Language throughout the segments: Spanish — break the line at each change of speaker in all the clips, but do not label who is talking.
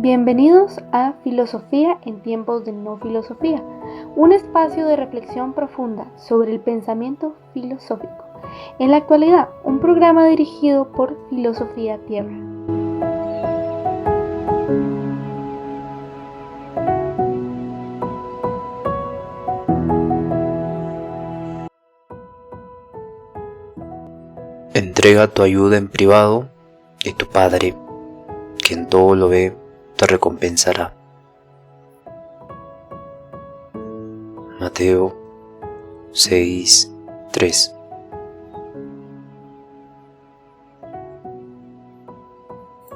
Bienvenidos a Filosofía en tiempos de no filosofía, un espacio de reflexión profunda sobre el pensamiento filosófico. En la actualidad, un programa dirigido por Filosofía Tierra.
Entrega tu ayuda en privado y tu Padre, quien todo lo ve, te recompensará. Mateo 6:3.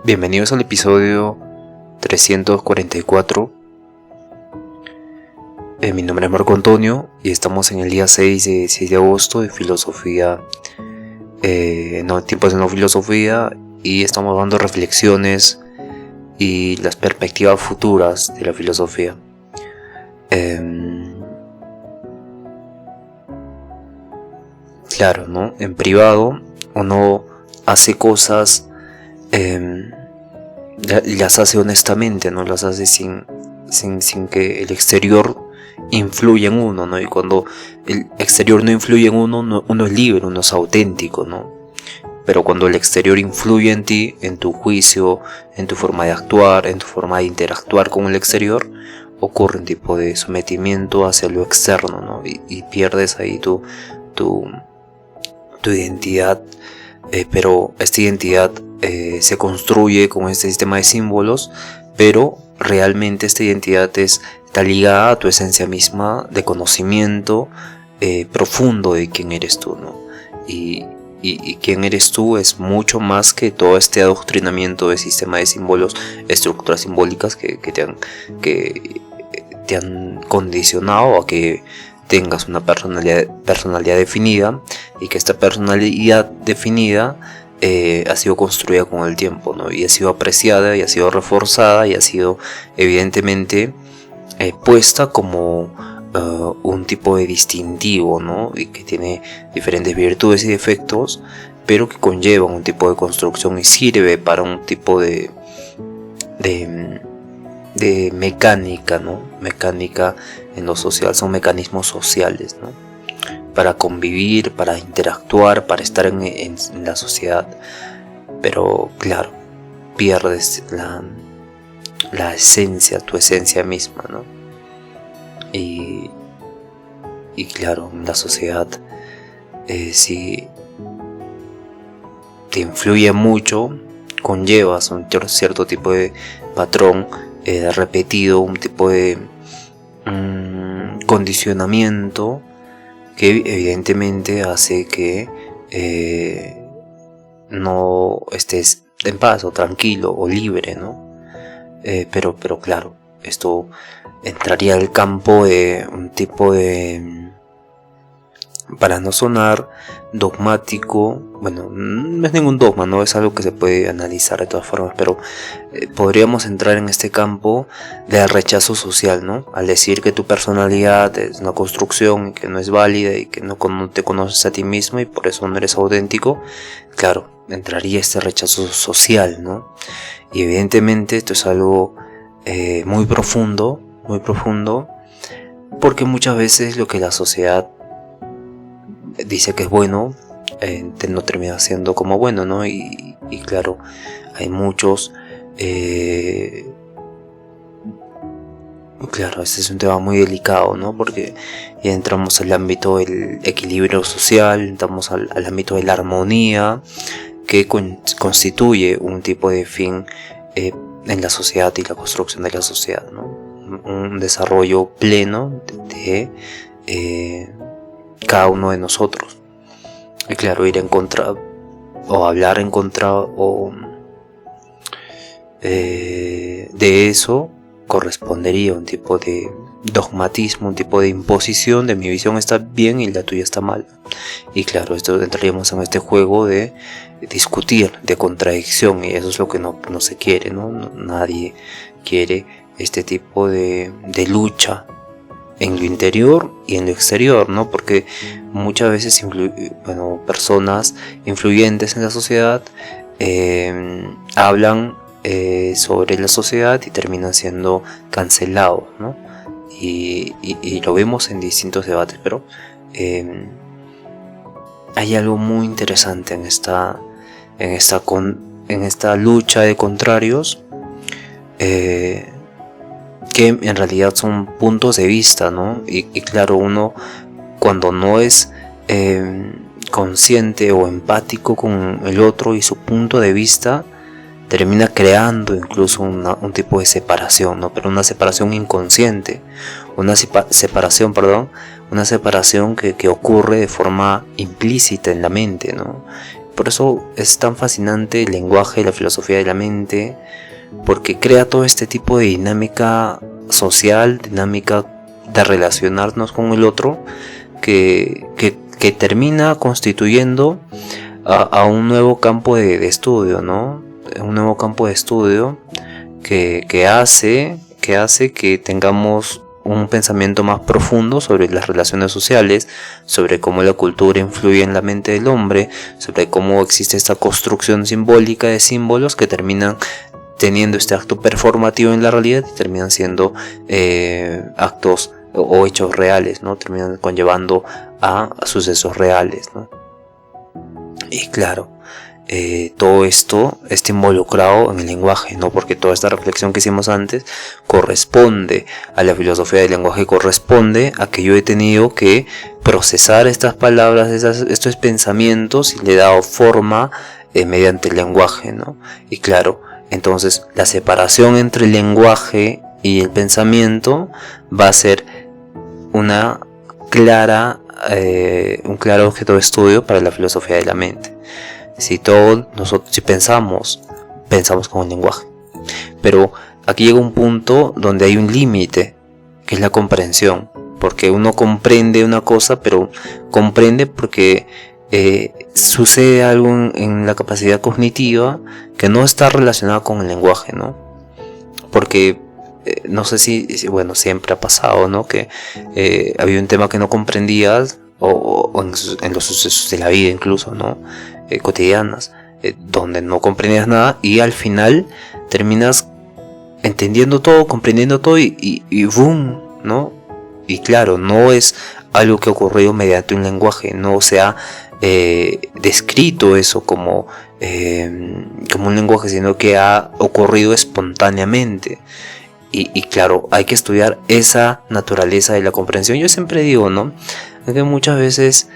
Bienvenidos al episodio 344. Mi nombre es Marco Antonio y estamos en el día 6 de agosto de filosofía, tiempos de no filosofía, y estamos dando reflexiones y las perspectivas futuras de la filosofía. Claro, ¿no? En privado uno hace cosas, las hace honestamente, ¿no? Las hace sin que el exterior influya en uno, ¿no? Y cuando el exterior no influye en uno, uno es libre, uno es auténtico, ¿no? Pero cuando el exterior influye en ti, en tu juicio, en tu forma de actuar, en tu forma de interactuar con el exterior, ocurre un tipo de sometimiento hacia lo externo, ¿no? Y pierdes ahí tu identidad, pero esta identidad se construye con este sistema de símbolos, pero realmente esta identidad está ligada a tu esencia misma de conocimiento profundo de quién eres tú, ¿no? Y quién eres tú es mucho más que todo este adoctrinamiento de sistema de símbolos, estructuras simbólicas que te han condicionado a que tengas una personalidad definida, y que esta personalidad definida ha sido construida con el tiempo, ¿no? Y ha sido apreciada, y ha sido reforzada, y ha sido evidentemente puesta como un tipo de distintivo, ¿no? Y que tiene diferentes virtudes y defectos, pero que conlleva un tipo de construcción y sirve para un tipo de mecánica, ¿no? Mecánica en lo social, son mecanismos sociales, ¿no? Para convivir, para interactuar, para estar en la sociedad. Pero claro, pierdes la esencia, tu esencia misma, ¿no? Y claro, en la sociedad, si te influye mucho, conllevas un cierto tipo de patrón repetido, un tipo de condicionamiento que evidentemente hace que no estés en paz o tranquilo o libre, ¿no? Pero claro, esto entraría al campo de un tipo de, para no sonar dogmático, bueno, no es ningún dogma, no es algo que se puede analizar de todas formas, pero podríamos entrar en este campo del rechazo social, ¿no? Al decir que tu personalidad es una construcción y que no es válida y que no te conoces a ti mismo y por eso no eres auténtico, claro, entraría este rechazo social, ¿no? Y evidentemente esto es algo muy profundo, porque muchas veces lo que la sociedad dice que es bueno no termina siendo como bueno, ¿no? Y claro, hay muchos, claro, este es un tema muy delicado, ¿no? Porque ya entramos al ámbito del equilibrio social, entramos al ámbito de la armonía, que constituye un tipo de fin en la sociedad y la construcción de la sociedad, ¿no? Un desarrollo pleno de cada uno de nosotros. Y claro, ir en contra o hablar en contra de eso correspondería a un tipo de dogmatismo, un tipo de imposición de mi visión está bien y la tuya está mal. Y claro, esto entraríamos en este juego de discutir, de contradicción, y eso es lo que no se quiere, ¿no? Nadie quiere este tipo de lucha en lo interior y en lo exterior, ¿no? Porque muchas veces personas influyentes en la sociedad hablan sobre la sociedad y terminan siendo cancelados, ¿no? Y lo vemos en distintos debates, pero hay algo muy interesante en esta lucha de contrarios, que en realidad son puntos de vista, ¿no? Y claro, uno cuando no es consciente o empático con el otro y su punto de vista, termina creando incluso un tipo de separación, ¿no? Pero una separación inconsciente, una separación que ocurre de forma implícita en la mente, ¿no? Por eso es tan fascinante el lenguaje y la filosofía de la mente, porque crea todo este tipo de dinámica social, dinámica de relacionarnos con el otro, que termina constituyendo a un nuevo campo de estudio, ¿no? Un nuevo campo de estudio que hace que tengamos un pensamiento más profundo sobre las relaciones sociales, sobre cómo la cultura influye en la mente del hombre, sobre cómo existe esta construcción simbólica de símbolos que terminan teniendo este acto performativo en la realidad y terminan siendo actos o hechos reales, ¿no? Terminan conllevando a sucesos reales, ¿no? Y claro, todo esto está involucrado en el lenguaje, ¿no? Porque toda esta reflexión que hicimos antes corresponde a la filosofía del lenguaje, corresponde a que yo he tenido que procesar estas palabras, estos pensamientos, y le he dado forma mediante el lenguaje, ¿no? Y claro, entonces la separación entre el lenguaje y el pensamiento va a ser un claro objeto de estudio para la filosofía de la mente. Si pensamos con el lenguaje, pero aquí llega un punto donde hay un límite, que es la comprensión, porque uno comprende una cosa, pero comprende porque sucede algo en la capacidad cognitiva que no está relacionada con el lenguaje, ¿no? Porque no sé si bueno, siempre ha pasado, ¿no? Que había un tema que no comprendías, o en los sucesos de la vida incluso, ¿no? Cotidianas, donde no comprendías nada, y al final terminas entendiendo todo, comprendiendo todo, y boom, ¿no? Y claro, no es algo que ha ocurrido mediante un lenguaje, no se ha descrito eso como un lenguaje, sino que ha ocurrido espontáneamente. Y claro, hay que estudiar esa naturaleza de la comprensión. Yo siempre digo, ¿no? Que muchas veces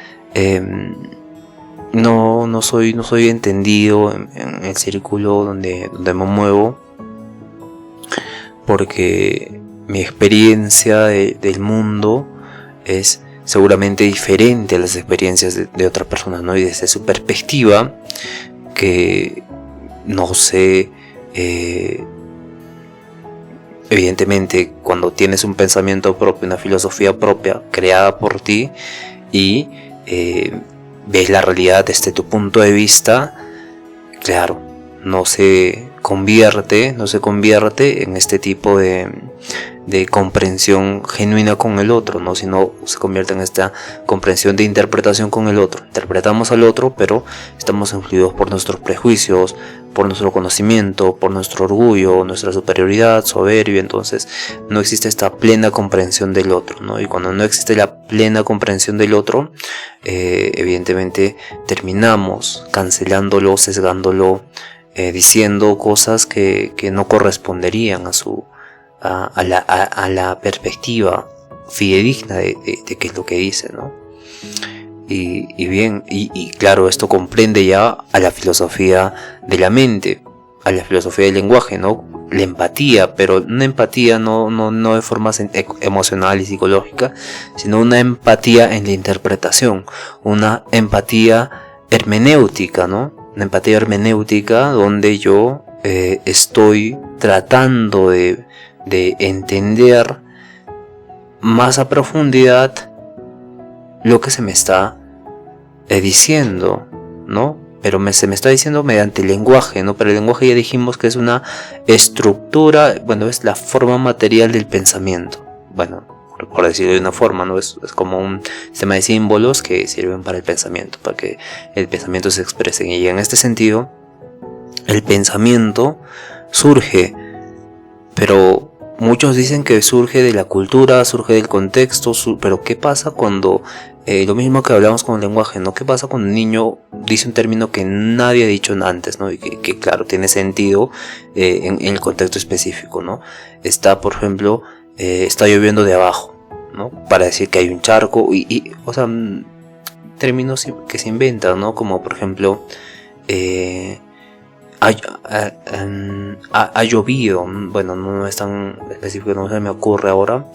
no soy entendido en el círculo donde me muevo, porque mi experiencia del mundo es seguramente diferente a las experiencias de otras personas, ¿no? Y desde su perspectiva, que no sé, evidentemente cuando tienes un pensamiento propio, una filosofía propia creada por ti, y ves la realidad desde tu punto de vista, claro, no se convierte en este tipo de comprensión genuina con el otro, ¿no? Sino se convierte en esta comprensión de interpretación con el otro. Interpretamos al otro, pero estamos influidos por nuestros prejuicios, por nuestro conocimiento, por nuestro orgullo, nuestra superioridad, soberbia. Entonces no existe esta plena comprensión del otro, ¿no? Y cuando no existe la plena comprensión del otro, evidentemente terminamos cancelándolo, sesgándolo, diciendo cosas que no corresponderían a la perspectiva fidedigna de qué es lo que dice, ¿no? Y claro, esto comprende ya a la filosofía de la mente, a la filosofía del lenguaje, ¿no? La empatía, pero una empatía no de forma emocional y psicológica, sino una empatía en la interpretación, una empatía hermenéutica, ¿no? Una empatía hermenéutica donde yo estoy tratando de entender más a profundidad lo que se me está diciendo, ¿no? Pero se me está diciendo mediante el lenguaje, ¿no? Pero el lenguaje ya dijimos que es una estructura, bueno, es la forma material del pensamiento. Bueno, por decirlo de una forma, ¿no? Es como un sistema de símbolos que sirven para el pensamiento, para que el pensamiento se exprese. Y en este sentido, el pensamiento surge, pero muchos dicen que surge de la cultura, surge del contexto, pero ¿qué pasa cuando, lo mismo que hablamos con el lenguaje, ¿no? ¿Qué pasa cuando un niño dice un término que nadie ha dicho antes, ¿no? Y que claro, tiene sentido en el contexto específico, ¿no? Está, por ejemplo, está lloviendo de abajo, ¿no? Para decir que hay un charco o sea, términos que se inventan, ¿no? Como por ejemplo, ha llovido. Bueno, no es tan específico, no se me ocurre ahora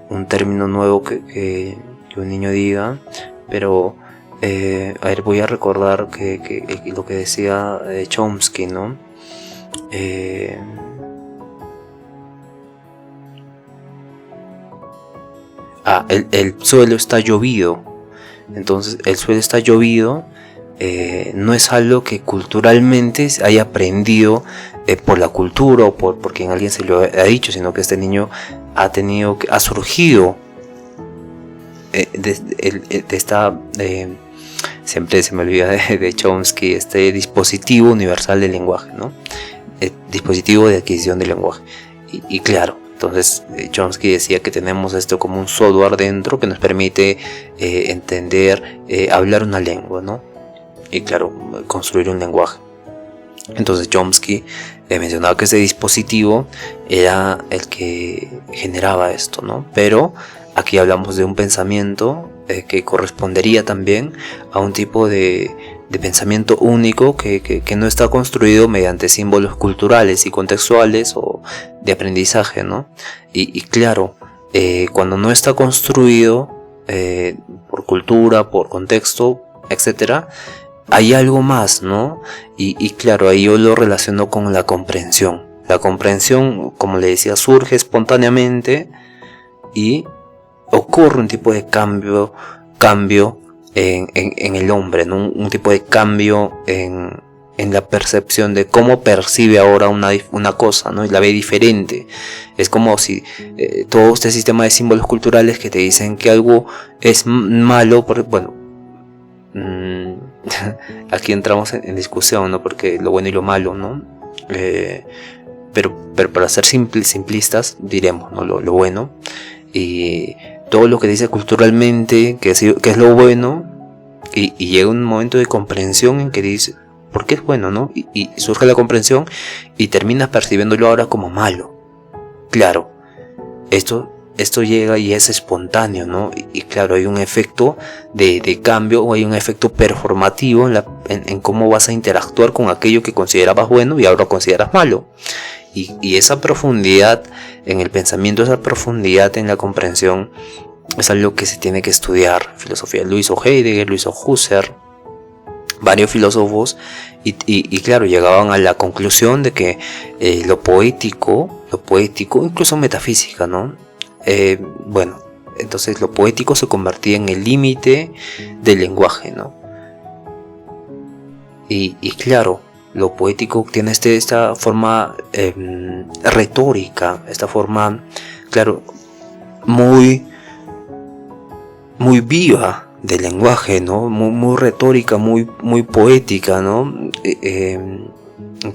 un término nuevo que un niño diga, pero a ver, voy a recordar que lo que decía Chomsky, ¿no? El suelo está llovido. Entonces el suelo está llovido no es algo que culturalmente haya aprendido por la cultura o porque alguien se lo ha dicho, sino que este niño ha surgido de esta, siempre se me olvida de Chomsky, este dispositivo universal del lenguaje, ¿no? Dispositivo de adquisición del lenguaje. Y claro, entonces Chomsky decía que tenemos esto como un software dentro que nos permite entender, hablar una lengua, ¿no? Y claro, construir un lenguaje. Entonces Chomsky mencionaba que ese dispositivo era el que generaba esto, ¿no? Pero aquí hablamos de un pensamiento que correspondería también a un tipo de pensamiento único que no está construido mediante símbolos culturales y contextuales o de aprendizaje, ¿no? Y claro, cuando no está construido por cultura, por contexto, etcétera, hay algo más, ¿no? Y claro, ahí yo lo relaciono con la comprensión. La comprensión, como le decía, surge espontáneamente y ocurre un tipo de cambio en el hombre, ¿no? Un tipo de cambio en la percepción de cómo percibe ahora una cosa, ¿no? Y la ve diferente. Es como si todo este sistema de símbolos culturales que te dicen que algo es malo, bueno, aquí entramos en discusión, ¿no? Porque lo bueno y lo malo, ¿no? Pero para ser simplistas diremos, ¿no? Lo bueno, y todo lo que dice culturalmente que es lo bueno, y llega un momento de comprensión en que dice ¿por qué es bueno, no? Y surge la comprensión y terminas percibiéndolo ahora como malo. Claro, esto llega y es espontáneo, ¿no? Y claro, hay un efecto de cambio, o hay un efecto performativo en cómo vas a interactuar con aquello que considerabas bueno y ahora consideras malo. Y esa profundidad en el pensamiento, esa profundidad en la comprensión, es algo que se tiene que estudiar. Filosofía lo hizo Heidegger, lo hizo Husserl, varios filósofos, y claro, llegaban a la conclusión de que lo poético, incluso metafísica, ¿no? Bueno, entonces lo poético se convertía en el límite del lenguaje, ¿no? Y claro, lo poético tiene esta forma retórica, esta forma, claro, muy viva del lenguaje, ¿no? Muy retórica, muy poética, ¿no?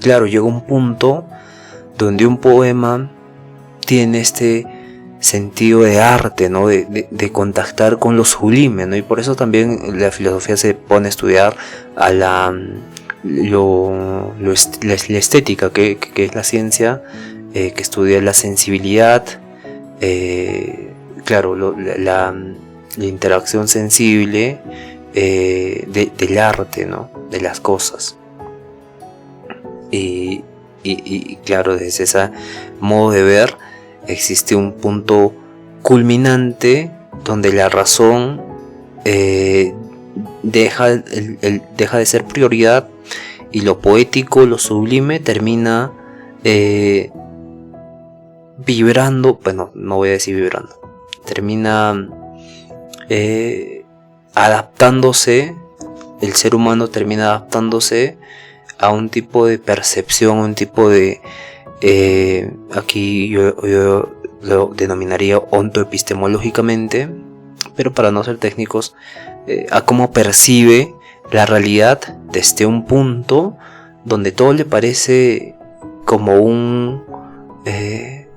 Claro, llega un punto donde un poema tiene este sentido de arte, ¿no? De contactar con lo sublime, ¿no? Y por eso también la filosofía se pone a estudiar a la estética, que es la ciencia que estudia la sensibilidad, claro, la interacción sensible del arte, ¿no? De las cosas. Y claro, desde ese modo de ver existe un punto culminante donde la razón deja de ser prioridad, y lo poético, lo sublime, termina vibrando, bueno, no voy a decir vibrando, termina adaptándose, el ser humano termina adaptándose a un tipo de percepción, un tipo de, aquí yo lo denominaría ontoepistemológicamente, pero para no ser técnicos, a cómo percibe la realidad desde un punto donde todo le parece como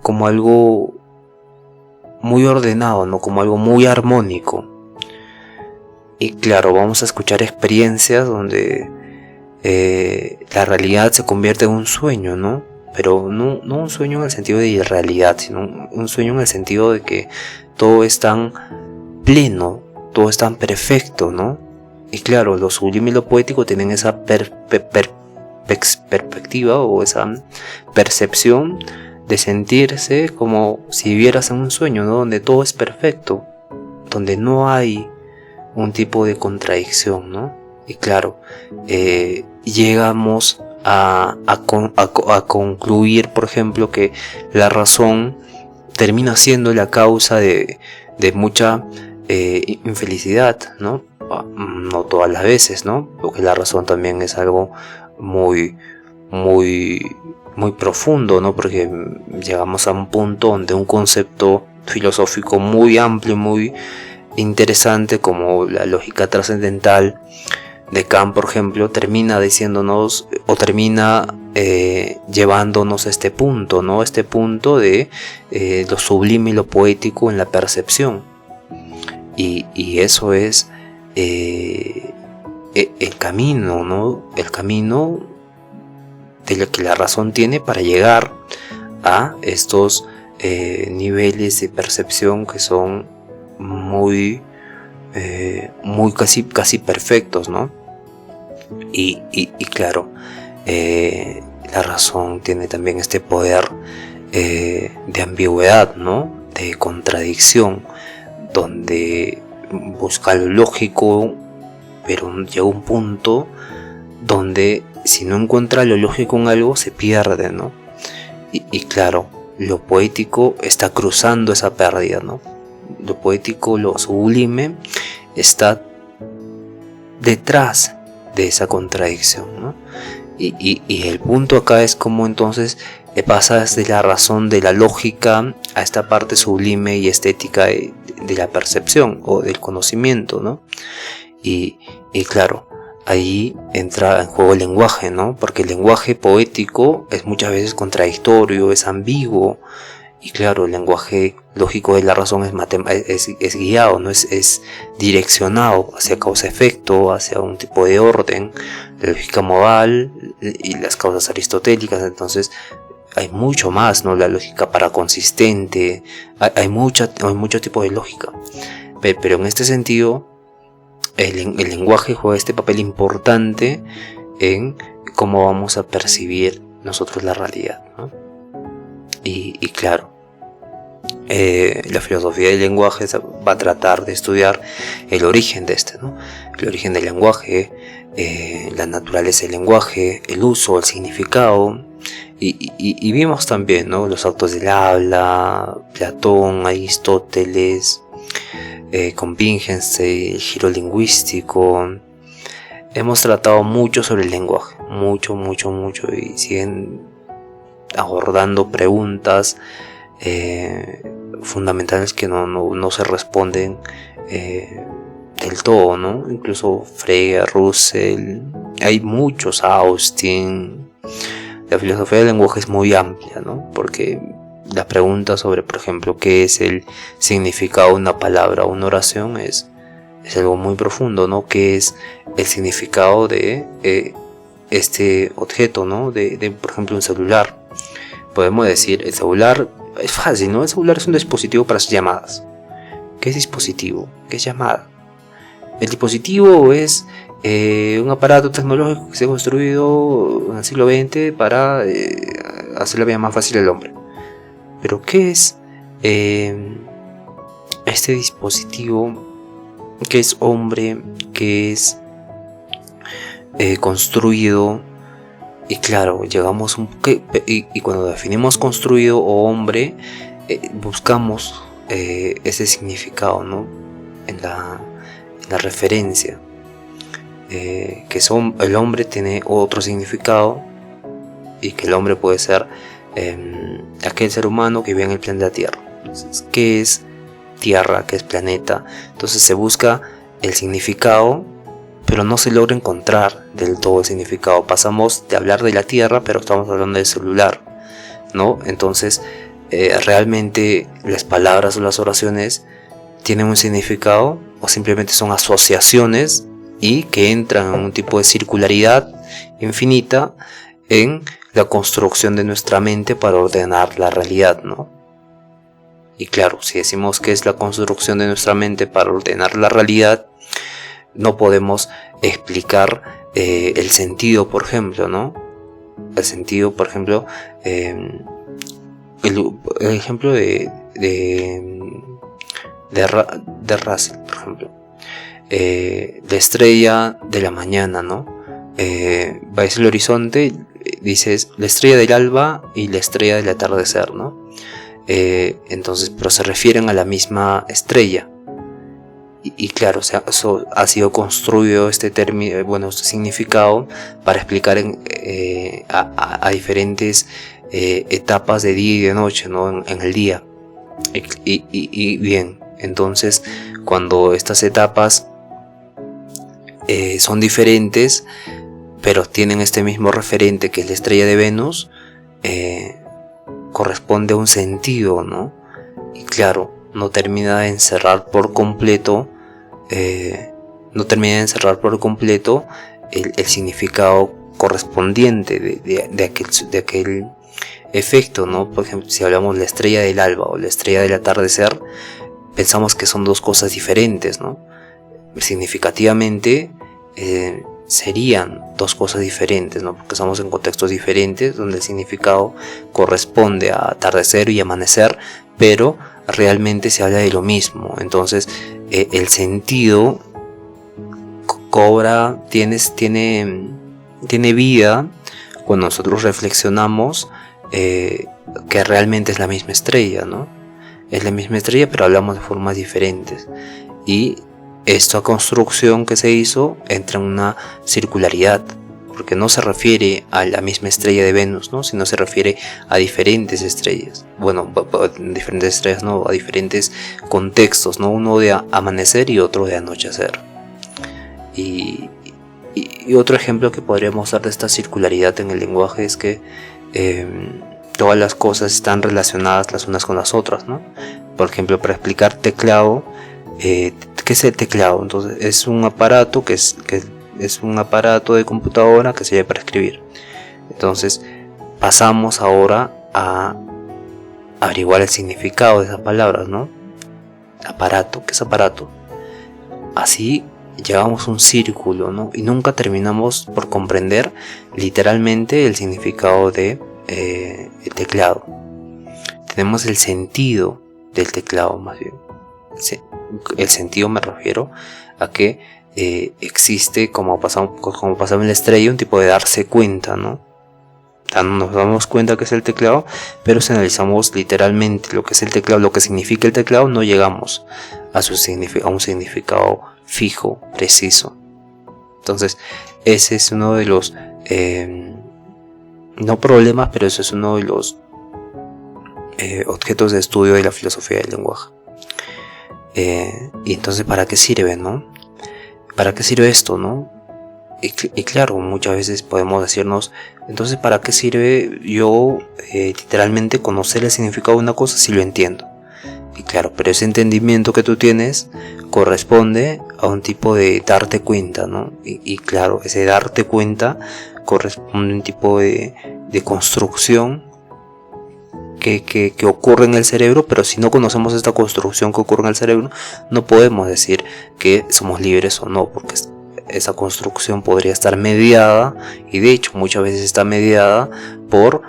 como algo muy ordenado, ¿no? Como algo muy armónico. Y claro, vamos a escuchar experiencias donde la realidad se convierte en un sueño, ¿no? Pero no un sueño en el sentido de irrealidad, sino un sueño en el sentido de que todo es tan pleno, todo es tan perfecto, ¿no? Y claro, lo sublime y lo poético tienen esa perspectiva o esa percepción de sentirse como si vivieras en un sueño, ¿no? Donde todo es perfecto, donde no hay un tipo de contradicción, ¿no? Y claro, llegamos a concluir, por ejemplo, que la razón termina siendo la causa de mucha infelicidad, ¿no? No todas las veces, ¿no? Porque la razón también es algo muy profundo, ¿no? Porque llegamos a un punto donde un concepto filosófico muy amplio, muy interesante, como la lógica trascendental de Kant, por ejemplo, termina diciéndonos o termina llevándonos a este punto, ¿no? Este punto de lo sublime y lo poético en la percepción. Y eso es el camino, ¿no? El camino de lo que la razón tiene para llegar a estos niveles de percepción que son muy casi perfectos, ¿no? Y claro, la razón tiene también este poder de ambigüedad, ¿no? De contradicción, donde busca lo lógico, pero llega un punto donde si no encuentra lo lógico en algo se pierde, ¿no? Y claro, lo poético está cruzando esa pérdida, ¿no? Lo poético, lo sublime, está detrás de esa contradicción, ¿no? Y el punto acá es cómo entonces pasas de la razón, de la lógica, a esta parte sublime y estética de la percepción o del conocimiento, ¿no? Y claro, ahí entra en juego el lenguaje, ¿no? Porque el lenguaje poético es muchas veces contradictorio, es ambiguo. Y claro, el lenguaje lógico de la razón es guiado, ¿no? Es direccionado hacia causa-efecto, hacia un tipo de orden, la lógica modal y las causas aristotélicas. Entonces hay mucho más, ¿no? La lógica paraconsistente, hay mucho tipo de lógica. Pero en este sentido, el lenguaje juega este papel importante en cómo vamos a percibir nosotros la realidad, ¿no? Y claro, la filosofía del lenguaje va a tratar de estudiar el origen de este, ¿no? El origen del lenguaje, la naturaleza del lenguaje, el uso, el significado. Y vimos también, ¿no? Los autos del habla, Platón, Aristóteles, con Wittgenstein, el giro lingüístico. Hemos tratado mucho sobre el lenguaje, mucho, y siguen abordando preguntas fundamentales que no se responden del todo, ¿no? Incluso Frege, Russell, hay muchos, Austin. La filosofía del lenguaje es muy amplia, ¿no? Porque la pregunta sobre, por ejemplo, qué es el significado de una palabra o una oración es algo muy profundo, ¿no? ¿Qué es el significado de este objeto, ¿no? De por ejemplo, un celular? Podemos decir, el celular es fácil, ¿no? El celular es un dispositivo para hacer llamadas. ¿Qué es dispositivo? ¿Qué es llamada? El dispositivo es un aparato tecnológico que se ha construido en el siglo XX para hacer la vida más fácil al hombre. Pero ¿qué es este dispositivo que es hombre, que es construido? Y claro, llegamos y cuando definimos construido o hombre, buscamos ese significado, ¿no? En la referencia, que el hombre tiene otro significado, y que el hombre puede ser aquel ser humano que vive en el planeta Tierra. Entonces, ¿qué es Tierra? ¿Qué es planeta? Entonces se busca el significado, pero no se logra encontrar del todo el significado. Pasamos de hablar de la Tierra, pero estamos hablando del celular. ¿no? Entonces, realmente las palabras o las oraciones tienen un significado o simplemente son asociaciones y que entran en un tipo de circularidad infinita en la construcción de nuestra mente para ordenar la realidad, ¿no? Y claro, si decimos que es la construcción de nuestra mente para ordenar la realidad, no podemos explicar el sentido, por ejemplo, ¿no? El sentido, por ejemplo, el ejemplo de Russell, por ejemplo, la estrella de la mañana, ¿no? Ves el horizonte, dices la estrella del alba y la estrella del atardecer, ¿no? Entonces, pero se refieren a la misma estrella. Y claro, o sea, eso ha sido construido este término, bueno, este significado para explicar a diferentes etapas de día y de noche, ¿no? En el día. Y bien, entonces, cuando estas etapas son diferentes, pero tienen este mismo referente que es la estrella de Venus, corresponde a un sentido, ¿no? Y claro, no termina de encerrar por completo el significado correspondiente de aquel efecto, ¿no? Por ejemplo, si hablamos de la estrella del alba o la estrella del atardecer, pensamos que son dos cosas diferentes, ¿no? Significativamente serían dos cosas diferentes, ¿no? Porque estamos en contextos diferentes donde el significado corresponde a atardecer y amanecer, pero realmente se habla de lo mismo. Entonces el sentido tiene vida cuando nosotros reflexionamos que realmente es la misma estrella, ¿no? Es la misma estrella, pero hablamos de formas diferentes. Y esta construcción que se hizo entra en una circularidad, porque no se refiere a la misma estrella de Venus, ¿no? Sino se refiere a diferentes estrellas. Bueno, diferentes estrellas, no, a diferentes contextos, ¿no? Uno de amanecer y otro de anochecer. Y otro ejemplo que podríamos dar de esta circularidad en el lenguaje es que todas las cosas están relacionadas las unas con las otras, ¿no? Por ejemplo, para explicar teclado, ¿qué es el teclado? Entonces, es un aparato que es un aparato de computadora que sirve para escribir. Entonces, pasamos ahora a averiguar el significado de esas palabras, ¿no? Aparato, ¿qué es aparato? Así llevamos un círculo, ¿no? Y nunca terminamos por comprender literalmente el significado de el teclado. Tenemos el sentido del teclado, más bien. El sentido me refiero a que existe, como pasaba en la estrella, un tipo de darse cuenta, ¿no? Nos damos cuenta que es el teclado, pero si analizamos literalmente lo que es el teclado, lo que significa el teclado, no llegamos a un significado fijo, preciso. Entonces, ese es uno de los no problemas, pero eso es uno de los objetos de estudio de la filosofía del lenguaje. Y entonces, ¿para qué sirve, no? ¿Para qué sirve esto, no? Y claro, muchas veces podemos decirnos, entonces, ¿para qué sirve yo literalmente conocer el significado de una cosa si lo entiendo? Y claro, pero ese entendimiento que tú tienes corresponde a un tipo de darte cuenta, ¿no? Y claro, ese darte cuenta corresponde a un tipo de construcción que ocurre en el cerebro, pero si no conocemos esta construcción que ocurre en el cerebro, no podemos decir que somos libres o no, porque esa construcción podría estar mediada, y de hecho muchas veces está mediada por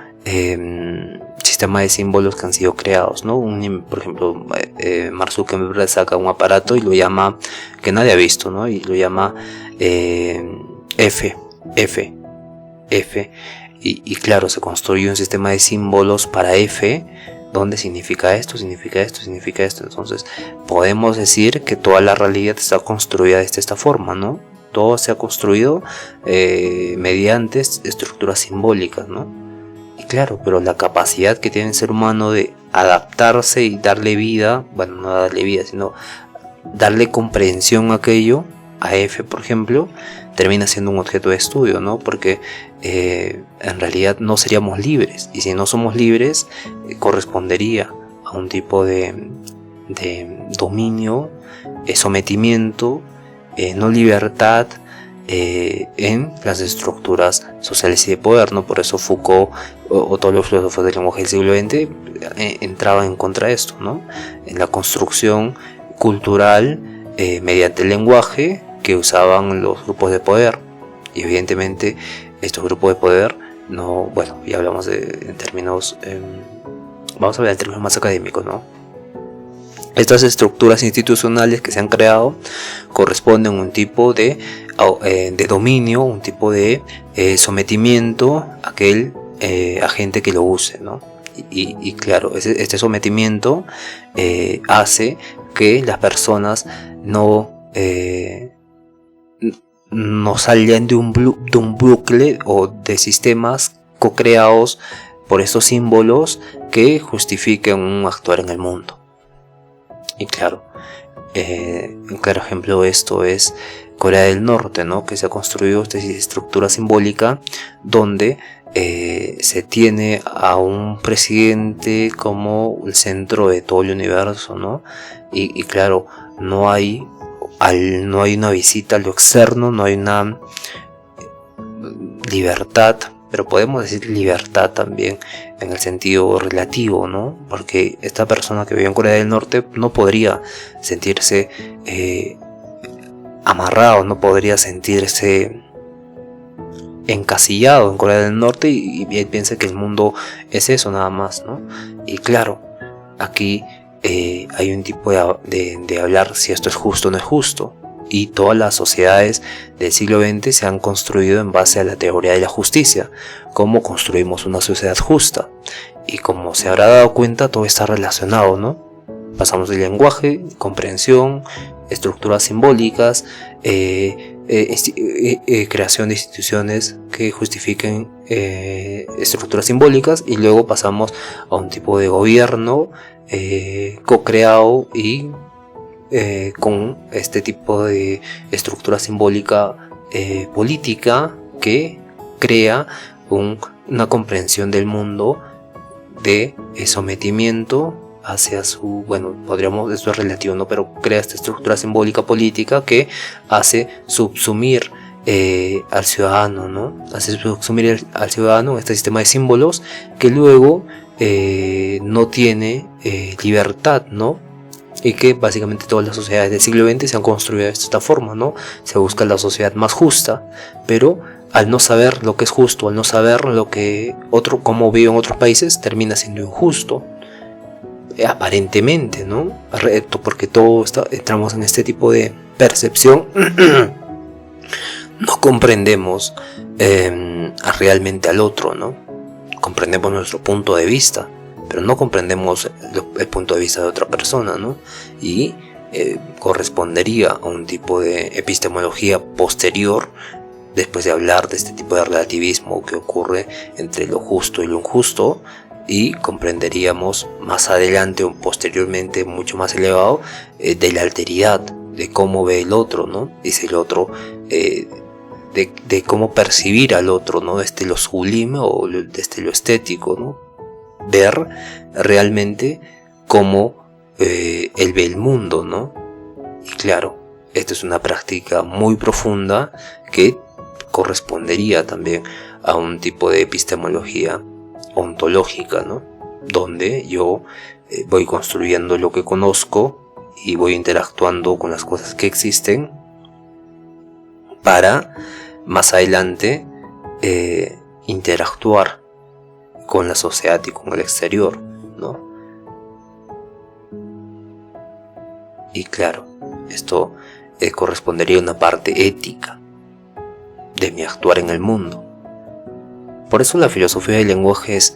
sistemas de símbolos que han sido creados, ¿no? Por ejemplo, Mark Zuckerberg saca un aparato y lo llama, que nadie ha visto, ¿no? Y lo llama F. Y claro, se construye un sistema de símbolos para F, donde significa esto, significa esto, significa esto. Entonces, podemos decir que toda la realidad está construida de esta forma, ¿no? Todo se ha construido mediante estructuras simbólicas, ¿no? Y claro, pero la capacidad que tiene el ser humano de adaptarse y darle vida, bueno, no darle vida, sino darle comprensión a aquello, a F, por ejemplo, termina siendo un objeto de estudio, ¿no? Porque en realidad no seríamos libres, y si no somos libres, correspondería a un tipo de dominio, sometimiento, no libertad en las estructuras sociales y de poder, ¿no? Por eso Foucault o todos los filósofos del lenguaje del siglo XX entraban en contra de esto, ¿no? En la construcción cultural mediante el lenguaje que usaban los grupos de poder. Y evidentemente estos grupos de poder no, bueno, ya hablamos en términos, vamos a hablar en términos más académicos, ¿no? Estas estructuras institucionales que se han creado corresponden a un tipo de dominio, un tipo de sometimiento a aquel agente que lo use, ¿no? Y claro, este sometimiento hace que las personas no salgan de un bucle o de sistemas co-creados por estos símbolos que justifiquen un actuar en el mundo. Y claro, un claro ejemplo de esto es Corea del Norte, ¿no? Que se ha construido esta estructura simbólica donde se tiene a un presidente como el centro de todo el universo, ¿no? Y claro, no hay una visita a lo externo, no hay una libertad, pero podemos decir libertad también en el sentido relativo, ¿no? Porque esta persona que vive en Corea del Norte no podría sentirse amarrado, no podría sentirse encasillado en Corea del Norte y él piensa que el mundo es eso nada más, ¿no? Y claro, aquí hay un tipo de hablar si esto es justo o no es justo. Y todas las sociedades del siglo XX se han construido en base a la teoría de la justicia, cómo construimos una sociedad justa. Y como se habrá dado cuenta, todo está relacionado, ¿no? Pasamos del lenguaje, comprensión, estructuras simbólicas, creación de instituciones que justifiquen estructuras simbólicas, y luego pasamos a un tipo de gobierno co-creado y con este tipo de estructura simbólica política que crea una comprensión del mundo de sometimiento hacia su, bueno, podríamos, esto es relativo, ¿no? Pero crea esta estructura simbólica política que hace subsumir al ciudadano, ¿no? Hace subsumir al ciudadano en este sistema de símbolos que luego no tiene libertad, ¿no? Y que básicamente todas las sociedades del siglo XX se han construido de esta forma, ¿no? Se busca la sociedad más justa, pero al no saber lo que es justo, al no saber lo que cómo vive en otros países, termina siendo injusto, aparentemente, ¿no? Porque entramos en este tipo de percepción, no comprendemos realmente al otro, ¿no? Comprendemos nuestro punto de vista, pero no comprendemos el punto de vista de otra persona, ¿no? Y correspondería a un tipo de epistemología posterior, después de hablar de este tipo de relativismo que ocurre entre lo justo y lo injusto, y comprenderíamos más adelante o posteriormente, mucho más elevado, de la alteridad, de cómo ve el otro, ¿no? Dice el otro, de cómo percibir al otro, ¿no? Desde lo sublime o desde lo estético, ¿no? Ver realmente cómo él ve el mundo, ¿no? Y claro, esto es una práctica muy profunda que correspondería también a un tipo de epistemología ontológica, ¿no? Donde yo voy construyendo lo que conozco y voy interactuando con las cosas que existen para más adelante interactuar con la sociedad y con el exterior, ¿no? Y claro, esto correspondería a una parte ética de mi actuar en el mundo. Por eso la filosofía del lenguaje es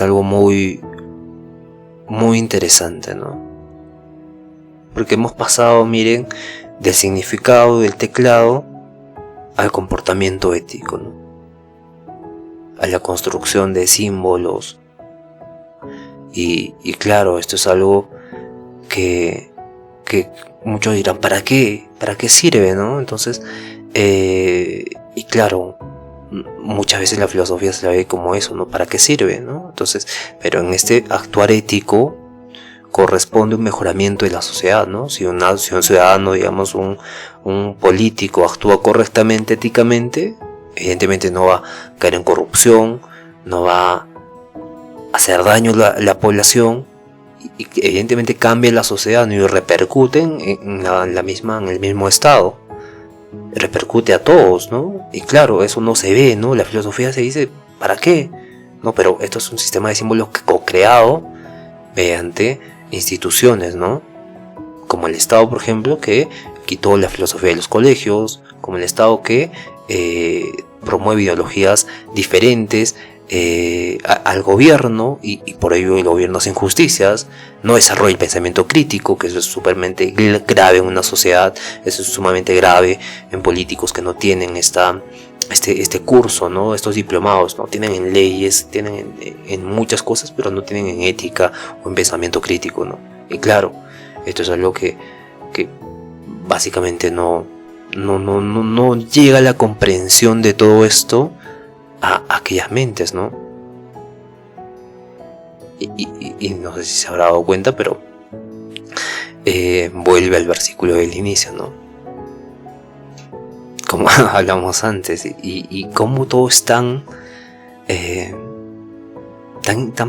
algo muy, muy interesante, ¿no? Porque hemos pasado, miren, del significado del teclado al comportamiento ético, ¿no? A la construcción de símbolos. Y claro, esto es algo que muchos dirán, ¿para qué? ¿Para qué sirve, no? Entonces, Y claro, muchas veces la filosofía se la ve como eso, ¿no? ¿Para qué sirve, no? Entonces, pero en este actuar ético corresponde un mejoramiento de la sociedad, ¿no? Si un ciudadano, digamos, un político actúa correctamente, éticamente, evidentemente no va a caer en corrupción, no va a hacer daño a la población, y evidentemente cambia la sociedad, ¿no? Y repercuten en el mismo estado, repercute a todos, ¿no? Y claro, eso no se ve, ¿no? La filosofía se dice, ¿para qué? No, pero esto es un sistema de símbolos co-creado mediante instituciones, ¿no? Como el Estado, por ejemplo, que quitó la filosofía de los colegios, como el Estado que promueve ideologías diferentes al gobierno, y por ello el gobierno hace injusticias, no desarrolla el pensamiento crítico, que eso es sumamente grave en una sociedad, eso es sumamente grave en políticos que no tienen este curso, ¿no? Estos diplomados, ¿no? Tienen en leyes, tienen en muchas cosas, pero no tienen en ética o en pensamiento crítico, ¿no? Y claro, esto es algo que básicamente no llega a la comprensión de todo esto a aquellas mentes, ¿no? Y no sé si se habrá dado cuenta, pero vuelve al versículo del inicio, ¿no? Como hablamos antes, y cómo todo es tan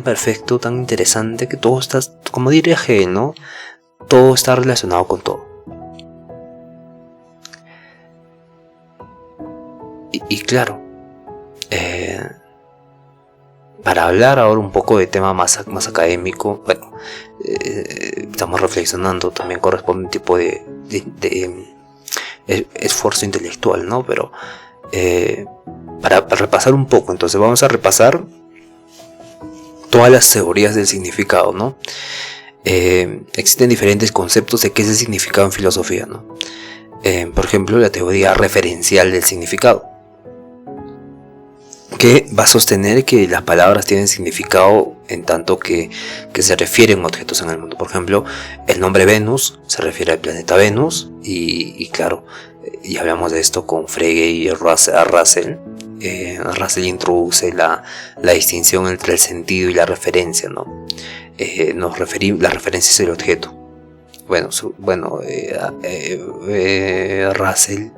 perfecto, tan interesante, que todo está, como diría Hegel, ¿no? Todo está relacionado con todo. Y claro, para hablar ahora un poco de tema más académico, bueno, estamos reflexionando, también corresponde un tipo de esfuerzo intelectual, ¿no? Pero para repasar un poco, entonces vamos a repasar todas las teorías del significado, ¿no? Existen diferentes conceptos de qué es el significado en filosofía, ¿no? Por ejemplo, la teoría referencial del significado, que va a sostener que las palabras tienen significado en tanto que se refieren a objetos en el mundo. Por ejemplo, el nombre Venus se refiere al planeta Venus, y claro, ya hablamos de esto con Frege y Russell. Russell introduce la distinción entre el sentido y la referencia, ¿no? La referencia es el objeto. Russell,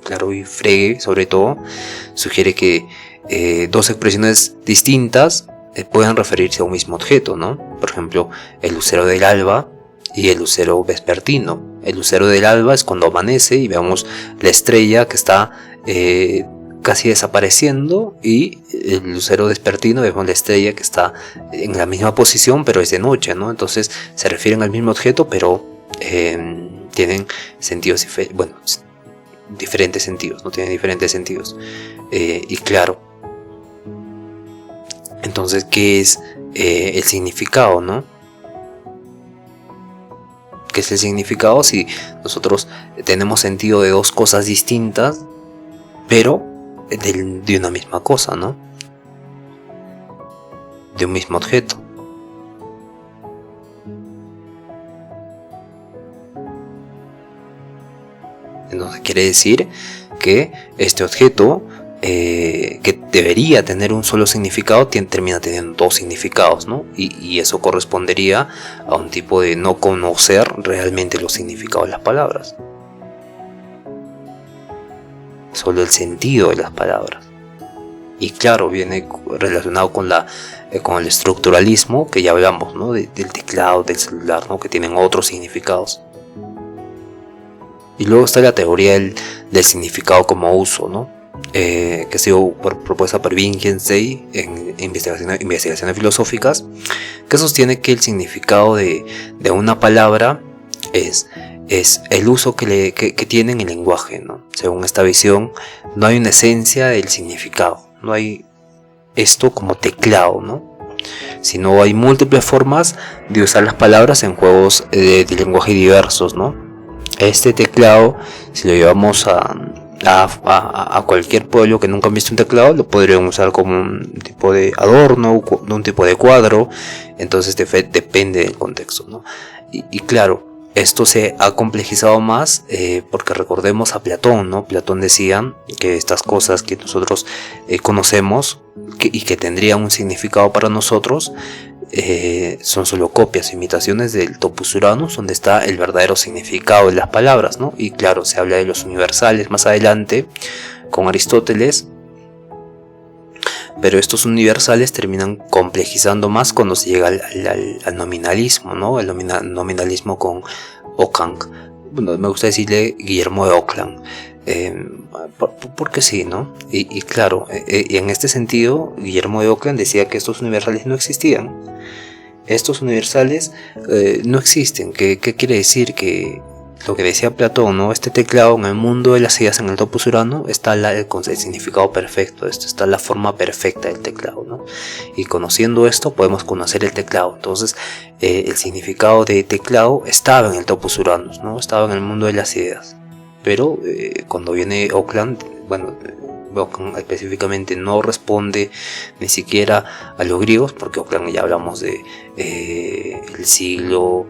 claro, y Frege sobre todo, sugiere que dos expresiones distintas pueden referirse a un mismo objeto, ¿no? Por ejemplo, el lucero del alba y el lucero vespertino. El lucero del alba es cuando amanece y vemos la estrella que está casi desapareciendo, y el lucero vespertino vemos la estrella que está en la misma posición pero es de noche, ¿no? Entonces se refieren al mismo objeto, pero tienen sentidos diferentes sentidos, no tienen diferentes sentidos. Y claro, entonces, ¿qué es el significado, no? ¿Qué es el significado si nosotros tenemos sentido de dos cosas distintas, pero de una misma cosa, ¿no? De un mismo objeto? Entonces quiere decir que este objeto, que debería tener un solo significado, termina teniendo dos significados, ¿no? Y eso correspondería a un tipo de no conocer realmente los significados de las palabras, solo el sentido de las palabras. Y claro, viene relacionado con el estructuralismo, que ya hablamos, ¿no? Del teclado, del celular, ¿no? Que tienen otros significados. Y luego está la teoría del significado como uso, ¿no? Que ha sido propuesta por Wittgenstein en investigaciones filosóficas, que sostiene que el significado de una palabra es el uso que tiene en el lenguaje, ¿no? Según esta visión, no hay una esencia del significado, no hay esto como teclado, ¿no? Sino hay múltiples formas de usar las palabras en juegos de lenguaje diversos, ¿no? Este teclado, si lo llevamos a cualquier pueblo que nunca han visto un teclado, lo podrían usar como un tipo de adorno, un tipo de cuadro. Entonces depende del contexto, ¿no? Y claro, esto se ha complejizado más porque recordemos a Platón, ¿no? Platón decía que estas cosas que nosotros conocemos y que tendrían un significado para nosotros son solo copias, imitaciones del Topos Uranus, donde está el verdadero significado de las palabras, ¿no? Y claro, se habla de los universales más adelante con Aristóteles, pero estos universales terminan complejizando más cuando se llega al nominalismo, ¿no? El nominalismo con Ockham. Bueno, me gusta decirle Guillermo de Ockham, porque sí, ¿no? Y claro, y en este sentido, Guillermo de Ockham decía que estos universales no existían. Estos universales no existen. ¿Qué quiere decir? Que lo que decía Platón, ¿no? Este teclado en el mundo de las ideas, en el Topos Urano, está el significado perfecto, está la forma perfecta del teclado, ¿no? Y conociendo esto podemos conocer el teclado. Entonces el significado de teclado estaba en el Topos Uranus, ¿no? Estaba en el mundo de las ideas. Pero cuando viene Ockham, bueno, Ockham específicamente no responde ni siquiera a los griegos, porque Ockham ya hablamos de el siglo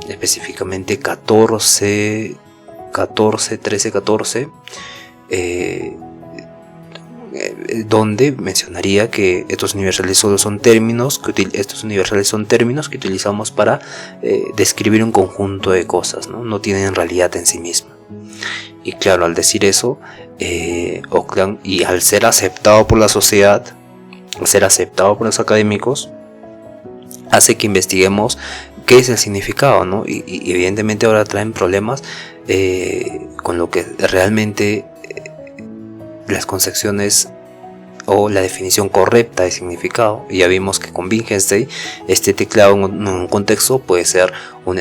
específicamente 13, 14, donde mencionaría que estos universales son términos que utilizamos para describir un conjunto de cosas, ¿no? Tienen realidad en sí misma. Y claro, al decir eso, Ockham, y al ser aceptado por la sociedad, al ser aceptado por los académicos, hace que investiguemos qué es el significado, ¿no? Y evidentemente ahora traen problemas con lo que realmente las concepciones o la definición correcta de significado. Y ya vimos que con Wittgenstein este teclado en un contexto puede ser un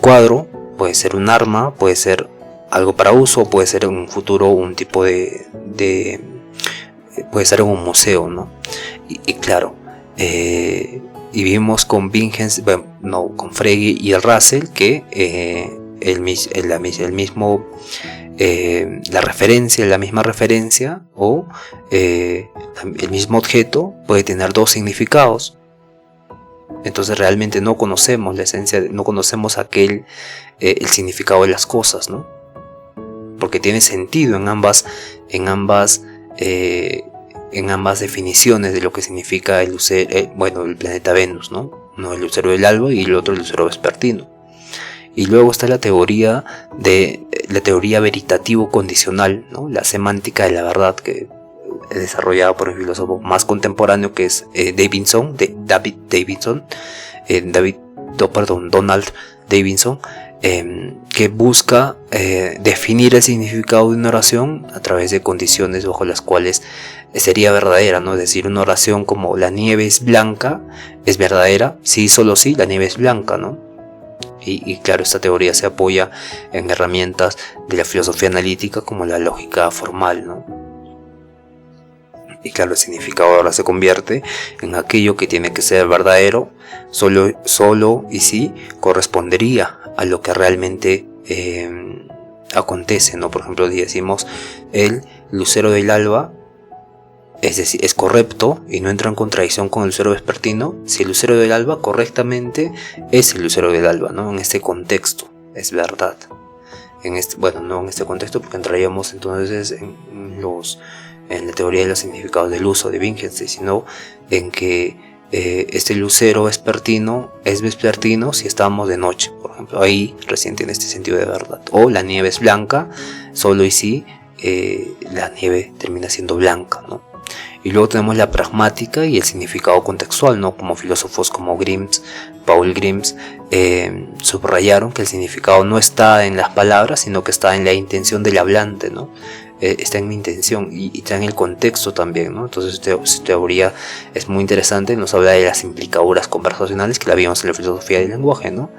cuadro, puede ser un arma, puede ser algo para uso, puede ser en un futuro un tipo de puede ser en un museo, ¿no? Y claro, y vimos con Wittgenstein, con Frege y el Russell que la misma referencia o el mismo objeto puede tener dos significados. Entonces realmente no conocemos la esencia, no conocemos el significado de las cosas, ¿no? Porque tiene sentido en ambas definiciones de lo que significa el planeta Venus, ¿no? Uno el lucero del alba y el otro el lucero vespertino. Y luego está la teoría veritativo condicional, ¿no? La semántica de la verdad, que es desarrollada por el filósofo más contemporáneo, que es Donald Davidson, que busca definir el significado de una oración a través de condiciones bajo las cuales sería verdadera, ¿no? Es decir, una oración como la nieve es blanca es verdadera si solo si la nieve es blanca, ¿no? Y claro, esta teoría se apoya en herramientas de la filosofía analítica como la lógica formal, ¿no? Y claro, el significado ahora se convierte en aquello que tiene que ser verdadero solo y sí correspondería a lo que realmente acontece, ¿no? Por ejemplo, si decimos el lucero del alba, es decir, es correcto y no entra en contradicción con el lucero vespertino si el lucero del alba correctamente es el lucero del alba, ¿no? En este contexto es verdad. No en este contexto, porque entraríamos entonces en la teoría de los significados del uso de Wittgenstein, sino en que este lucero vespertino es vespertino si estamos de noche, por ejemplo. Ahí recién tiene este sentido de verdad. O la nieve es blanca solo y si la nieve termina siendo blanca, ¿no? Y luego tenemos la pragmática y el significado contextual, ¿no? Como filósofos como Paul Grims subrayaron que el significado no está en las palabras, sino que está en la intención del hablante, ¿no? Está en mi intención y está en el contexto también, ¿no? Entonces esta teoría es muy interesante, nos habla de las implicaduras conversacionales que la vimos en la filosofía del lenguaje, ¿no?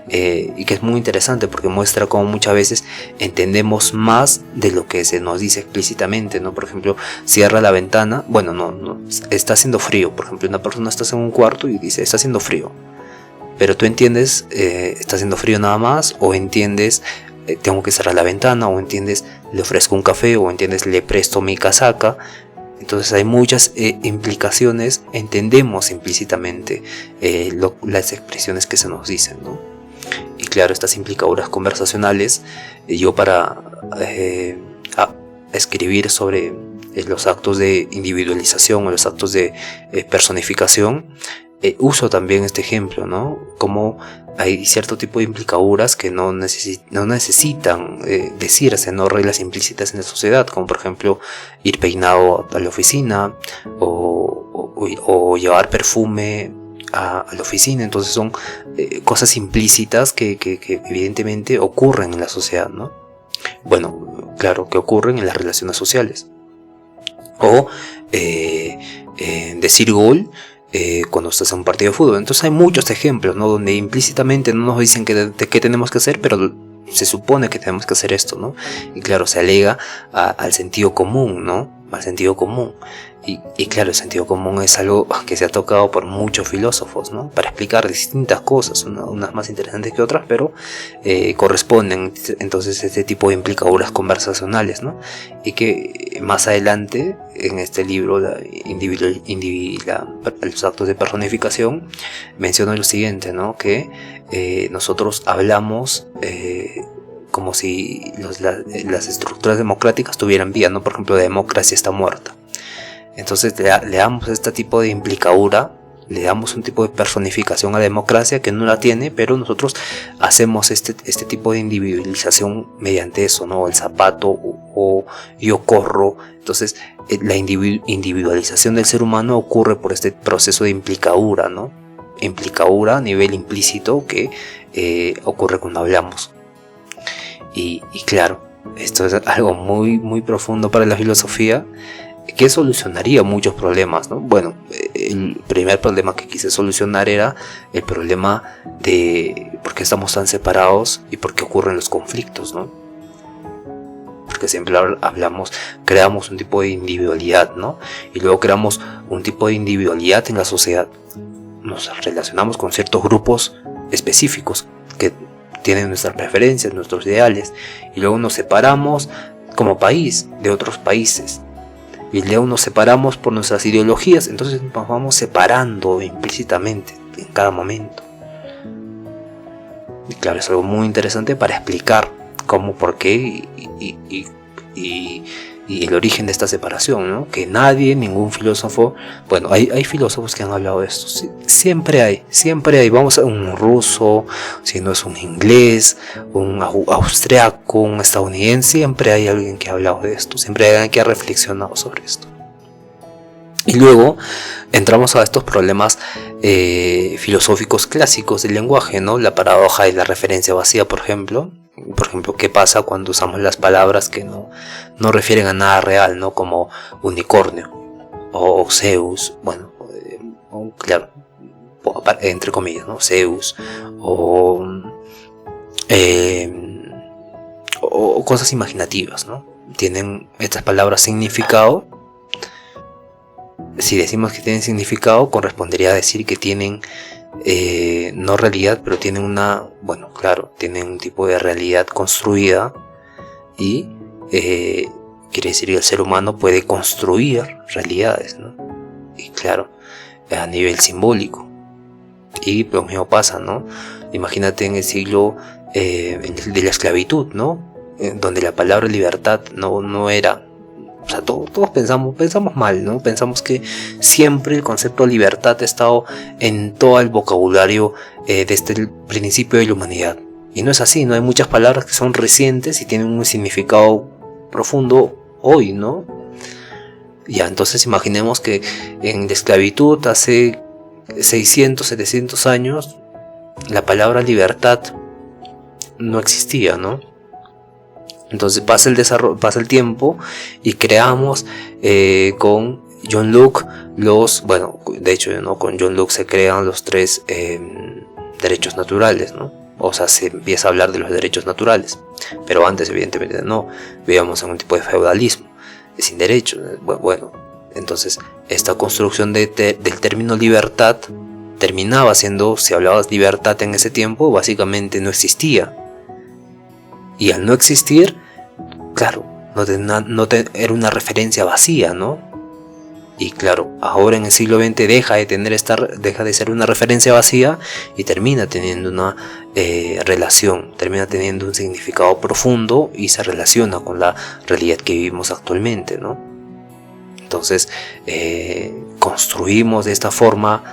Y que es muy interesante porque muestra cómo muchas veces entendemos más de lo que se nos dice explícitamente, ¿no? Por ejemplo, cierra la ventana, no, está haciendo frío, por ejemplo, una persona está en un cuarto y dice, está haciendo frío, pero tú entiendes, está haciendo frío nada más, o entiendes, tengo que cerrar la ventana, o entiendes, le ofrezco un café, o entiendes, le presto mi casaca. Entonces hay muchas implicaciones, entendemos implícitamente las expresiones que se nos dicen, ¿no? Y claro, estas implicaduras conversacionales, yo para escribir sobre los actos de individualización o los actos de personificación, uso también este ejemplo, ¿no? Como hay cierto tipo de implicaduras que no necesitan decirse, no reglas implícitas en la sociedad, como por ejemplo ir peinado a la oficina o llevar perfume a la oficina. Entonces son cosas implícitas que evidentemente ocurren en la sociedad, ¿no? Bueno, claro, que ocurren en las relaciones sociales. O decir gol cuando estás en un partido de fútbol. Entonces hay muchos ejemplos, ¿no? Donde implícitamente no nos dicen de qué tenemos que hacer, pero se supone que tenemos que hacer esto, ¿no? Y claro, se alega al sentido común, ¿no? Al sentido común. Y claro, el sentido común es algo que se ha tocado por muchos filósofos, ¿no? Para explicar distintas cosas, unas más interesantes que otras, pero corresponden entonces a este tipo de implicaduras conversacionales, ¿no? Y que más adelante, en este libro, los actos de personificación, menciona lo siguiente, ¿no? Que nosotros hablamos como si las estructuras democráticas tuvieran vida, ¿no? Por ejemplo, la democracia está muerta. Entonces le damos este tipo de implicadura, le damos un tipo de personificación a la democracia que no la tiene, pero nosotros hacemos este tipo de individualización mediante eso, ¿no? El zapato o yo corro. Entonces la individualización del ser humano ocurre por este proceso de implicadura, ¿no? Implicadura a nivel implícito que ocurre cuando hablamos. Y claro, esto es algo muy, muy profundo para la filosofía, que solucionaría muchos problemas, ¿no? Bueno, el primer problema que quise solucionar era el problema de por qué estamos tan separados y por qué ocurren los conflictos, ¿no? Porque siempre creamos un tipo de individualidad, ¿no? Y luego creamos un tipo de individualidad en la sociedad. Nos relacionamos con ciertos grupos específicos que tienen nuestras preferencias, nuestros ideales, y luego nos separamos como país de otros países. Y luego nos separamos por nuestras ideologías, entonces nos vamos separando implícitamente en cada momento. Y claro, es algo muy interesante para explicar cómo, por qué y el origen de esta separación, ¿no? Que nadie, ningún filósofo, bueno, hay filósofos que han hablado de esto, sí, siempre hay, vamos a un ruso, si no es un inglés, un austriaco, un estadounidense, siempre hay alguien que ha hablado de esto, siempre hay alguien que ha reflexionado sobre esto. Y luego entramos a estos problemas filosóficos clásicos del lenguaje, ¿no? La paradoja y la referencia vacía, por ejemplo. Por ejemplo, ¿qué pasa cuando usamos las palabras que no refieren a nada real, ¿no? Como unicornio o Zeus, bueno, claro, entre comillas, ¿no? Zeus o cosas imaginativas, ¿no? Tienen estas palabras significado. Si decimos que tienen significado, correspondería a decir que tienen no realidad, pero tienen tienen un tipo de realidad construida y quiere decir que el ser humano puede construir realidades, ¿no? Y claro, a nivel simbólico. Y lo mismo pasa, ¿no? Imagínate en el siglo de la esclavitud, ¿no? Donde la palabra libertad no era. O sea, todos pensamos mal, ¿no? Pensamos que siempre el concepto de libertad ha estado en todo el vocabulario desde el principio de la humanidad. Y no es así, ¿no? Hay muchas palabras que son recientes y tienen un significado profundo hoy, ¿no? Ya, entonces imaginemos que en la esclavitud hace 600, 700 años la palabra libertad no existía, ¿no? Entonces pasa el tiempo y creamos con John Locke de hecho, ¿no? Con John Locke se crean los 3 derechos naturales, ¿no? O sea, se empieza a hablar de los derechos naturales, pero antes evidentemente no, vivíamos en un tipo de feudalismo, sin derechos. Bueno, entonces esta construcción del término libertad terminaba siendo, si hablabas libertad en ese tiempo, básicamente no existía. Y al no existir, claro, era una referencia vacía, ¿no? Y claro, ahora en el siglo XX deja de ser una referencia vacía y termina teniendo una relación, termina teniendo un significado profundo y se relaciona con la realidad que vivimos actualmente, ¿no? Entonces, construimos de esta forma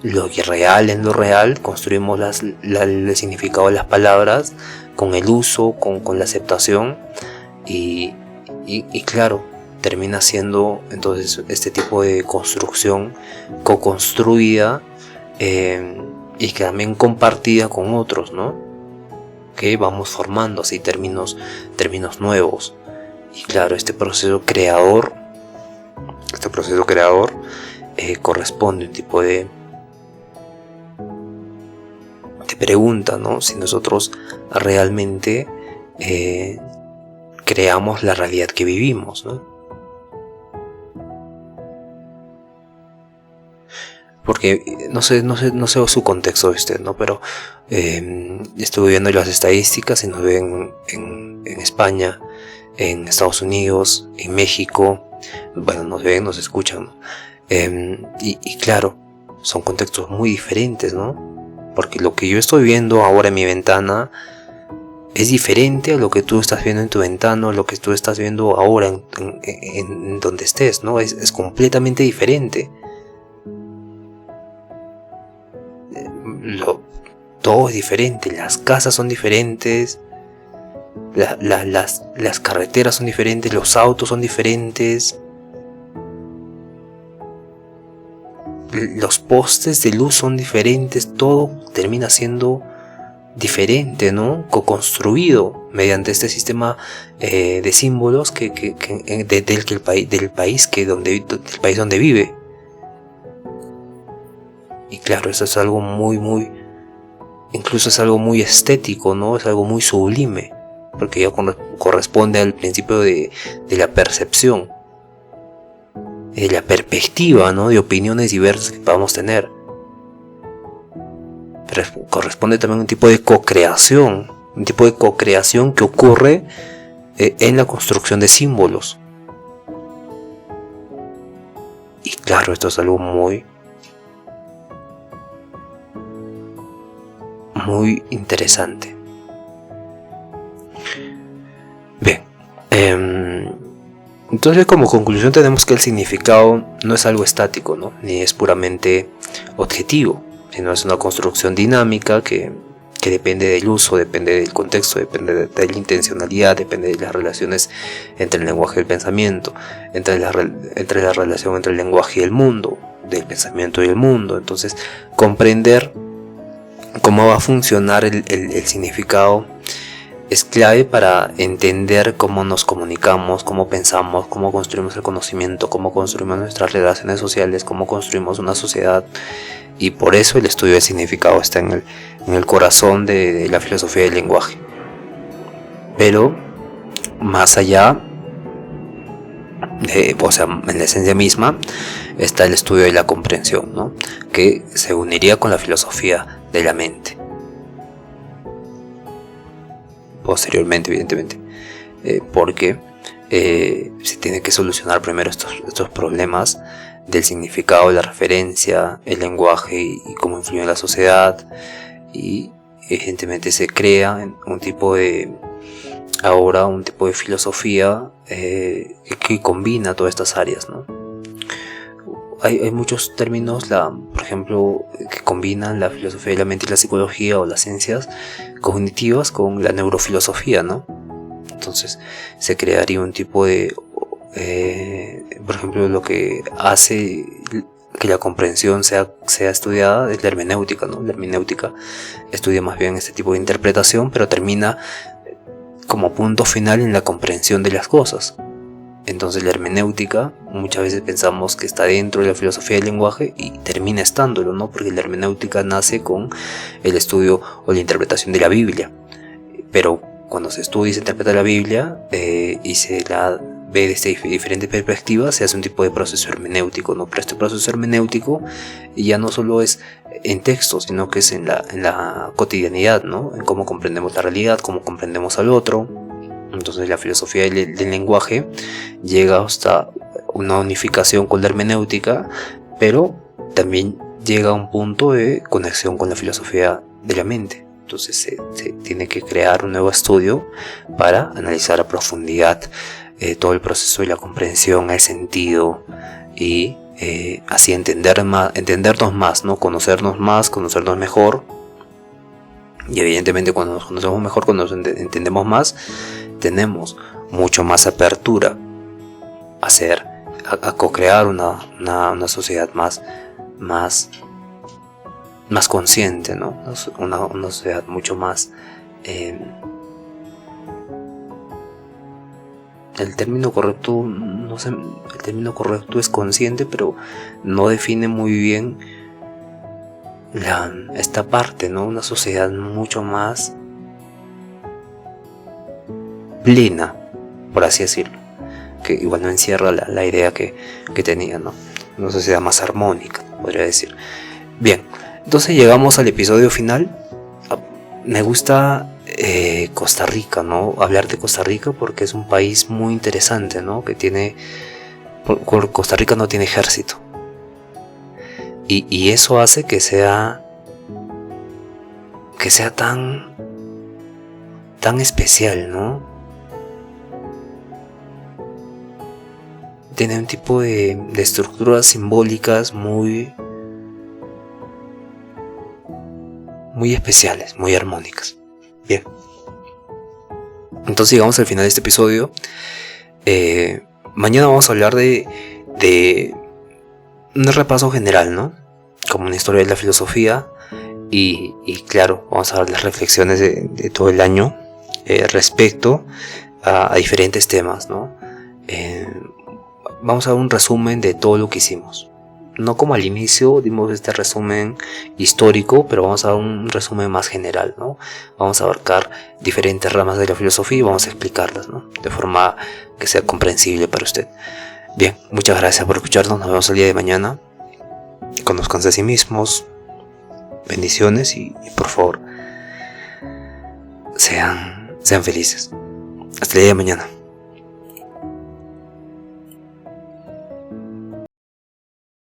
lo irreal en lo real, construimos el significado de las palabras con el uso, con la aceptación y claro, termina siendo entonces este tipo de construcción co-construida y que también compartida con otros, ¿no? Que vamos formando así términos nuevos. Y claro, este proceso creador corresponde a un tipo de pregunta, ¿no? Si nosotros realmente creamos la realidad que vivimos, ¿no? Porque no sé su contexto de usted, ¿no? Pero estuve viendo las estadísticas y nos ven en España, en Estados Unidos, en México. Bueno, nos ven, nos escuchan, ¿no? Y claro, son contextos muy diferentes, ¿no? Porque lo que yo estoy viendo ahora en mi ventana es diferente a lo que tú estás viendo en tu ventana, lo que tú estás viendo ahora en donde estés, ¿no? Es completamente diferente. Todo es diferente, las casas son diferentes, las carreteras son diferentes, los autos son diferentes, los postes de luz son diferentes, todo termina siendo diferente, ¿no? Co-construido mediante este sistema de símbolos del país donde vive. Y claro, eso es algo incluso es algo muy estético, ¿no? Es algo muy sublime, porque ya corresponde al principio de la percepción, de la perspectiva, ¿no? De opiniones diversas que podamos tener. Pero corresponde también a un tipo de co-creación que ocurre en la construcción de símbolos. Y claro, esto es algo muy interesante. Bien, entonces como conclusión tenemos que el significado no es algo estático, ¿no? Ni es puramente objetivo, sino es una construcción dinámica que depende del uso, depende del contexto, depende de la intencionalidad, depende de las relaciones entre el lenguaje y el pensamiento, entre la relación entre el lenguaje y el mundo, del pensamiento y el mundo. Entonces, comprender cómo va a funcionar el significado es clave para entender cómo nos comunicamos, cómo pensamos, cómo construimos el conocimiento, cómo construimos nuestras relaciones sociales, cómo construimos una sociedad. Y por eso el estudio del significado está en el corazón de la filosofía del lenguaje. Pero más allá, en la esencia misma, está el estudio de la comprensión, ¿no? Que se uniría con la filosofía de la mente. Posteriormente, evidentemente, porque se tiene que solucionar primero estos problemas del significado, la referencia, el lenguaje y cómo influye en la sociedad. Y evidentemente se crea un tipo de filosofía que combina todas estas áreas, ¿no? Hay muchos términos, por ejemplo, que combinan la filosofía de la mente y la psicología o las ciencias cognitivas con la neurofilosofía, ¿no? Entonces se crearía un tipo de, por ejemplo, lo que hace que la comprensión sea estudiada es la hermenéutica, ¿no? La hermenéutica estudia más bien este tipo de interpretación, pero termina como punto final en la comprensión de las cosas. Entonces la hermenéutica muchas veces pensamos que está dentro de la filosofía del lenguaje y termina estándolo, ¿no? Porque la hermenéutica nace con el estudio o la interpretación de la Biblia. Pero cuando se estudia y se interpreta la Biblia y se la ve desde diferentes perspectivas, se hace un tipo de proceso hermenéutico, ¿no? Pero este proceso hermenéutico ya no solo es en texto, sino que es en la cotidianidad, ¿no? En cómo comprendemos la realidad, cómo comprendemos al otro. Entonces la filosofía del lenguaje llega hasta una unificación con la hermenéutica, pero también llega a un punto de conexión con la filosofía de la mente. Entonces se tiene que crear un nuevo estudio para analizar a profundidad todo el proceso de la comprensión, el sentido, y así entendernos más, ¿no? Conocernos mejor. Y evidentemente cuando nos conocemos mejor, cuando nos entendemos más, tenemos mucho más apertura a co-crear una sociedad más consciente, ¿no? Una sociedad mucho más... el término correcto, no sé, el término correcto es consciente, pero no define muy bien esta parte, ¿no? Una sociedad mucho más plena, por así decirlo, que igual no encierra la idea que tenía, ¿no? Una sociedad más armónica, podría decir. Bien, entonces llegamos al episodio final. Me gusta Costa Rica, ¿no? Hablar de Costa Rica porque es un país muy interesante, ¿no? Que tiene... Costa Rica no tiene ejército. Y eso hace que sea tan especial, ¿no? Tiene un tipo de estructuras simbólicas muy especiales, muy armónicas. Bien. Entonces llegamos al final de este episodio. Mañana vamos a hablar de un repaso general, ¿no? Como una historia de la filosofía. Y claro, vamos a dar las reflexiones de todo el año respecto a diferentes temas, ¿no? Vamos a dar un resumen de todo lo que hicimos. No como al inicio dimos este resumen histórico, pero vamos a dar un resumen más general, ¿no? Vamos a abarcar diferentes ramas de la filosofía y vamos a explicarlas, ¿no? De forma que sea comprensible para usted. Bien, muchas gracias por escucharnos. Nos vemos el día de mañana. Conózcanse a sí mismos. Bendiciones y por favor, sean felices. Hasta el día de mañana.